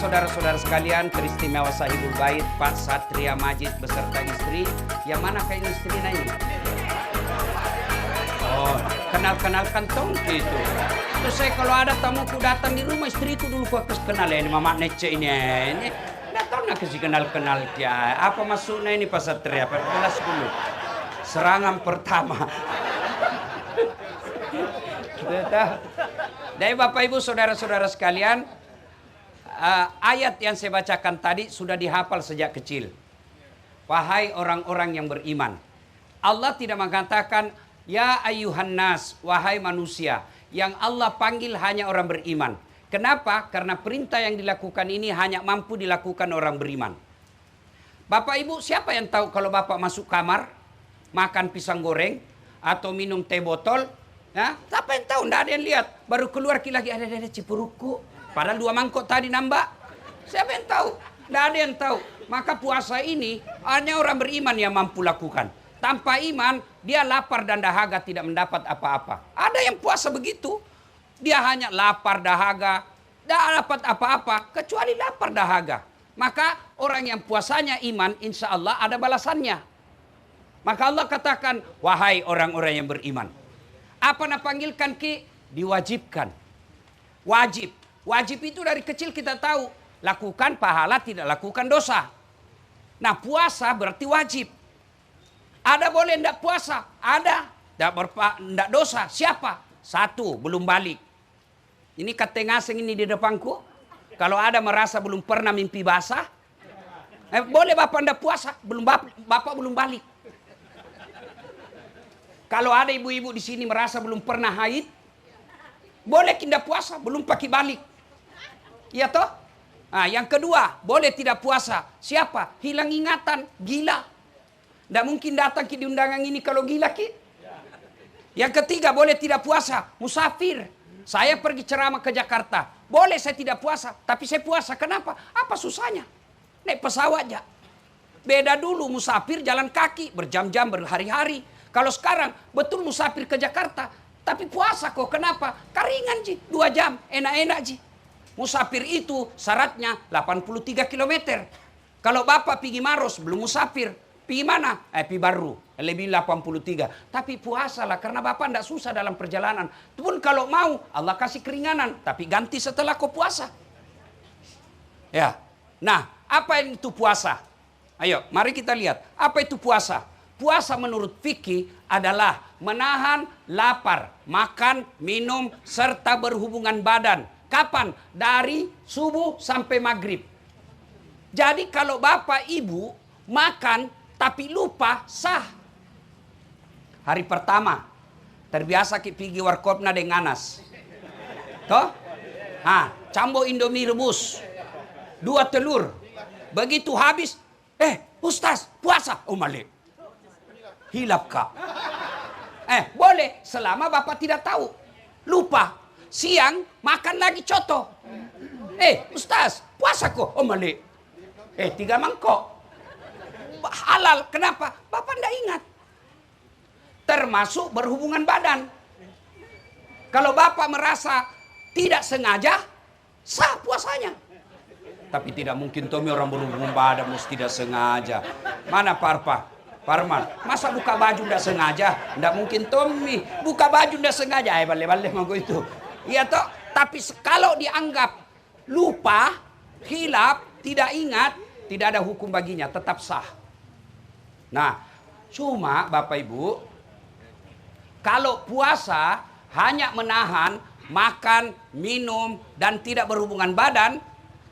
saudara-saudara sekalian, teristimewa Sahibul Bait Pak Satria Majid beserta istri. Yang mana kain istrinya ini? Oh, kenal-kenalkan tongki itu. Terus saya kalau ada tamuku datang di rumah, istriku dulu aku kenal ya, ini Mama Nece ini. Datang nak kasih kenal-kenal dia. Apa maksudnya ini Pak Satria? Jelas dulu. Serangan pertama. Dari Bapak Ibu saudara-saudara sekalian, ayat yang saya bacakan tadi sudah dihafal sejak kecil. Wahai orang-orang yang beriman. Allah tidak mengatakan, ya ayuhan nas, wahai manusia. Yang Allah panggil hanya orang beriman. Kenapa? Karena perintah yang dilakukan ini hanya mampu dilakukan orang beriman. Bapak Ibu, siapa yang tahu kalau Bapak masuk kamar, makan pisang goreng, atau minum teh botol, ya, siapa yang tahu? Tidak ada yang lihat. Baru keluar lagi ada cipuruku. Padahal 2 mangkok tadi nambah. Siapa yang tahu? Tidak ada yang tahu. Maka puasa ini hanya orang beriman yang mampu lakukan. Tanpa iman, dia lapar dan dahaga tidak mendapat apa-apa. Ada yang puasa begitu. Dia hanya lapar dahaga, tidak dapat apa-apa kecuali lapar dahaga. Maka orang yang puasanya iman, insya Allah ada balasannya. Maka Allah katakan, wahai orang-orang yang beriman. Apa nak panggilkan ki? Diwajibkan. Wajib. Wajib itu dari kecil kita tahu. Lakukan pahala, tidak lakukan dosa. Nah puasa berarti wajib. Ada boleh tidak puasa? Ada. Tidak dosa. Siapa? 1, belum balik. Ini kata ngasing ini di depanku. Kalau ada merasa belum pernah mimpi basah. Boleh Bapak tidak puasa? Bapak belum balik. Kalau ada ibu-ibu di sini merasa belum pernah haid, boleh tidak puasa, belum pakai balik. Iya toh? Nah, yang kedua, boleh tidak puasa. Siapa? Hilang ingatan, gila. Tidak mungkin datang di undangan ini kalau gila ki. Yang ketiga, boleh tidak puasa, musafir. Saya pergi ceramah ke Jakarta. Boleh saya tidak puasa, tapi saya puasa. Kenapa? Apa susahnya? Naik pesawat aja. Beda dulu musafir jalan kaki, berjam-jam, berhari-hari. Kalau sekarang betul musafir ke Jakarta, tapi puasa kok. Kenapa? Karingan ji, 2 jam, enak-enak ji. Musafir itu syaratnya 83 km. Kalau Bapak pergi Maros, belum musafir. Pergi mana? Pergi baru, lebih 83. Tapi puasalah, karena Bapak tidak susah dalam perjalanan. Pun kalau mau, Allah kasih keringanan. Tapi ganti setelah kau puasa. Ya. Nah, apa itu puasa? Ayo, mari kita lihat. Apa itu puasa? Puasa menurut fikih adalah menahan lapar, makan, minum, serta berhubungan badan. Kapan? Dari subuh sampai maghrib. Jadi kalau Bapak Ibu makan tapi lupa, sah. Hari pertama, terbiasa pergi warkopna dengan nanas. Toh? Cambo Indomie rebus. 2 telur. Begitu habis, Ustaz, puasa. Oh malik. Hilap kak. Boleh selama Bapak tidak tahu. Lupa. Siang makan lagi coto. Ustaz, puasa kok. Oh malik. 3 mangkok. Halal. Kenapa? Bapak tidak ingat. Termasuk berhubungan badan. Kalau Bapak merasa tidak sengaja, sah puasanya. Tapi tidak mungkin Tommy orang berhubungan badan mesti tidak sengaja. Mana Parman, masa buka baju tidak sengaja? Tidak mungkin Tommy buka baju tidak sengaja. Balik-balik mangko itu. Iya toh? Tapi kalau dianggap lupa, hilap, tidak ingat, tidak ada hukum baginya, tetap sah. Nah, cuma Bapak Ibu, kalau puasa hanya menahan makan, minum, dan tidak berhubungan badan,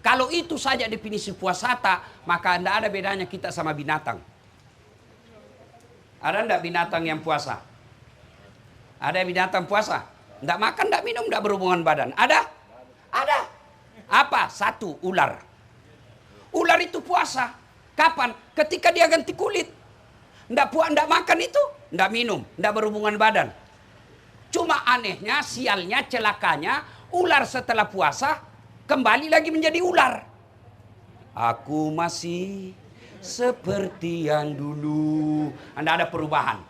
kalau itu saja definisi puasata, maka tidak ada bedanya kita sama binatang. Ada enggak binatang yang puasa? Ada binatang puasa? Enggak makan, enggak minum, enggak berhubungan badan. Ada? Ada. Apa? 1, ular. Ular itu puasa. Kapan? Ketika dia ganti kulit. Enggak makan itu, enggak minum, enggak berhubungan badan. Cuma anehnya, sialnya, celakanya, ular setelah puasa kembali lagi menjadi ular. Aku masih seperti yang dulu. Anda ada perubahan.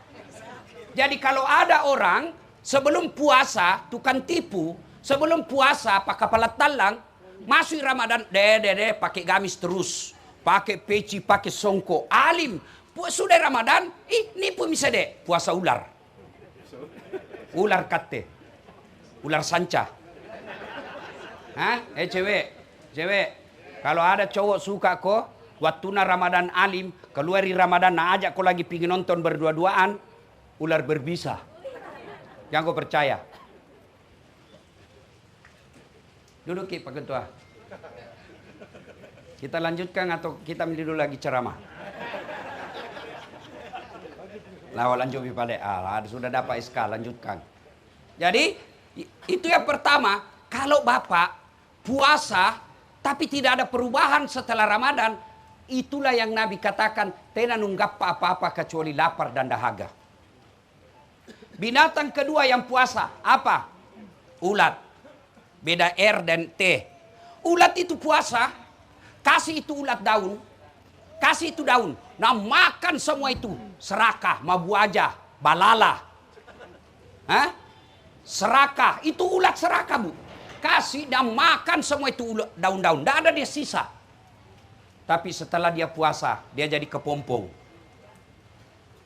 Jadi kalau ada orang sebelum puasa tukang tipu, sebelum puasa pakai kepala talang, Masuk Ramadan, deh pakai gamis terus. Pakai peci, pakai songko. Alim. Sudah Ramadan, ini pun bisa deh. Puasa ular. Ular kate. Ular sanca. Hah? Cewek. Kalau ada cowok suka kok, waktu Ramadan alim, keluar di Ramadan, ajak kau lagi pingin nonton berdua-duaan, ular berbisa. Jangan kau percaya. Duduk Pak Ketua. Kita lanjutkan atau kita dulu lagi ceramah? Lanjut pada sudah dapat SK, lanjutkan. Jadi itu yang pertama, kalau Bapak puasa tapi tidak ada perubahan setelah Ramadan, itulah yang Nabi katakan, tena nunggap apa-apa kecuali lapar dan dahaga. Binatang kedua yang puasa, apa? Ulat. Beda R dan T. Ulat itu puasa, kasih itu ulat daun, kasih itu daun. Nah makan semua itu. Serakah, mabuaja, balala. Hah? Serakah, itu ulat serakah Bu. Kasih dan makan semua itu daun-daun. Tidak ada dia sisa. Tapi setelah dia puasa, dia jadi kepompong.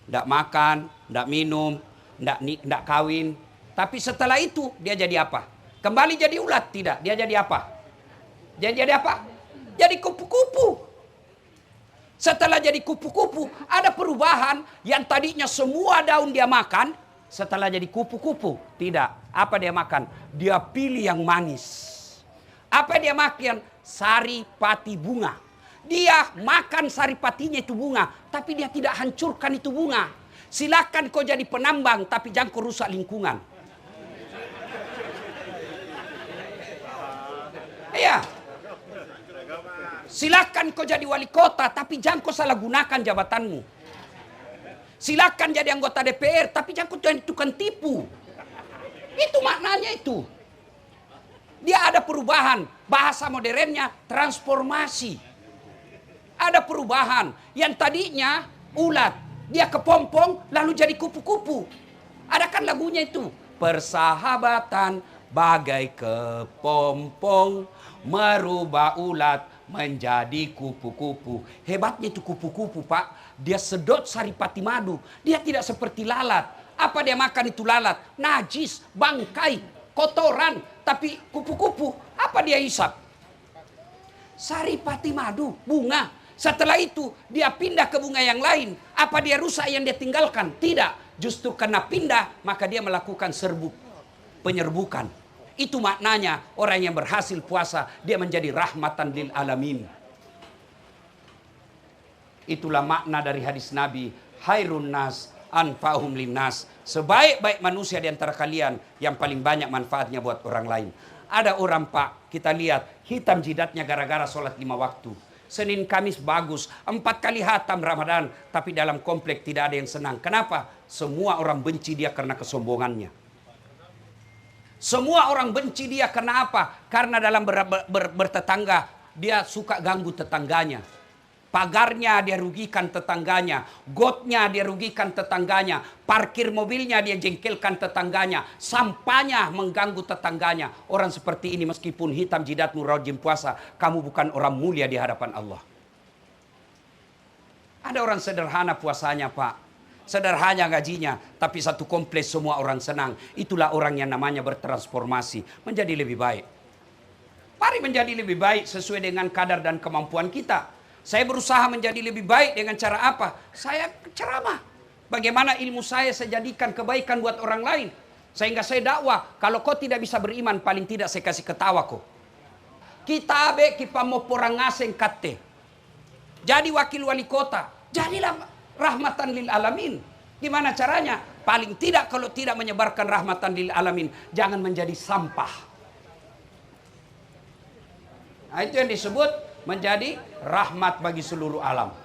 Tidak makan, tidak minum, tidak kawin. Tapi setelah itu, dia jadi apa? Kembali jadi ulat? Tidak. Dia jadi apa? Dia jadi apa? Jadi kupu-kupu. Setelah jadi kupu-kupu, ada perubahan yang tadinya semua daun dia makan, setelah jadi kupu-kupu. Tidak. Apa dia makan? Dia pilih yang manis. Apa dia makan? Sari pati bunga. Dia makan sari patinya itu bunga. Tapi dia tidak hancurkan itu bunga. Silakan kau jadi penambang, tapi jangan kau rusak lingkungan. Iya. Silakan kau jadi wali kota, tapi jangan kau salah gunakan jabatanmu. Silakan jadi anggota DPR, tapi jangan kau jadi tukang tipu. Itu maknanya itu. Dia ada perubahan. Bahasa modernnya transformasi. Ada perubahan. Yang tadinya ulat. Dia kepompong lalu jadi kupu-kupu. Ada kan lagunya itu. Persahabatan bagai kepompong merubah ulat menjadi kupu-kupu. Hebatnya itu kupu-kupu Pak. Dia sedot saripati madu. Dia tidak seperti lalat. Apa dia makan itu lalat? Najis, bangkai, kotoran. Tapi kupu-kupu, apa dia hisap? Saripati madu, bunga. Setelah itu dia pindah ke bunga yang lain. Apa dia rusak yang dia tinggalkan? Tidak. Justru karena pindah, maka dia melakukan penyerbukan. Itu maknanya orang yang berhasil puasa, dia menjadi rahmatan lil alamin. Itulah makna dari hadis Nabi, khairun nas anfa'uhum linnas. Sebaik-baik manusia di antara kalian yang paling banyak manfaatnya buat orang lain. Ada orang Pak, kita lihat hitam jidatnya gara-gara sholat 5 waktu. Senin Kamis bagus, 4 kali hatam Ramadan, tapi dalam komplek tidak ada yang senang. Kenapa? Semua orang benci dia karena kesombongannya. Semua orang benci dia karena apa? Karena dalam bertetangga, dia suka ganggu tetangganya. Pagarnya dia rugikan tetangganya. Gotnya dia rugikan tetangganya. Parkir mobilnya dia jengkelkan tetangganya. Sampahnya mengganggu tetangganya. Orang seperti ini meskipun hitam jidatmu rajin puasa, kamu bukan orang mulia di hadapan Allah. Ada orang sederhana puasanya Pak. Sederhana gajinya, tapi satu kompleks semua orang senang. Itulah orang yang namanya bertransformasi. Menjadi lebih baik. Mari menjadi lebih baik sesuai dengan kadar dan kemampuan kita. Saya berusaha menjadi lebih baik dengan cara apa? Saya ceramah. Bagaimana ilmu saya jadikan kebaikan buat orang lain. Sehingga saya dakwah. Kalau kau tidak bisa beriman, paling tidak saya kasih ketawa kau. Kita abe kita mau porang asing kate. Jadi wakil wali kota. Jadilah rahmatan lil alamin. Gimana caranya? Paling tidak kalau tidak menyebarkan rahmatan lil alamin, jangan menjadi sampah. Nah, itu yang disebut menjadi rahmat bagi seluruh alam.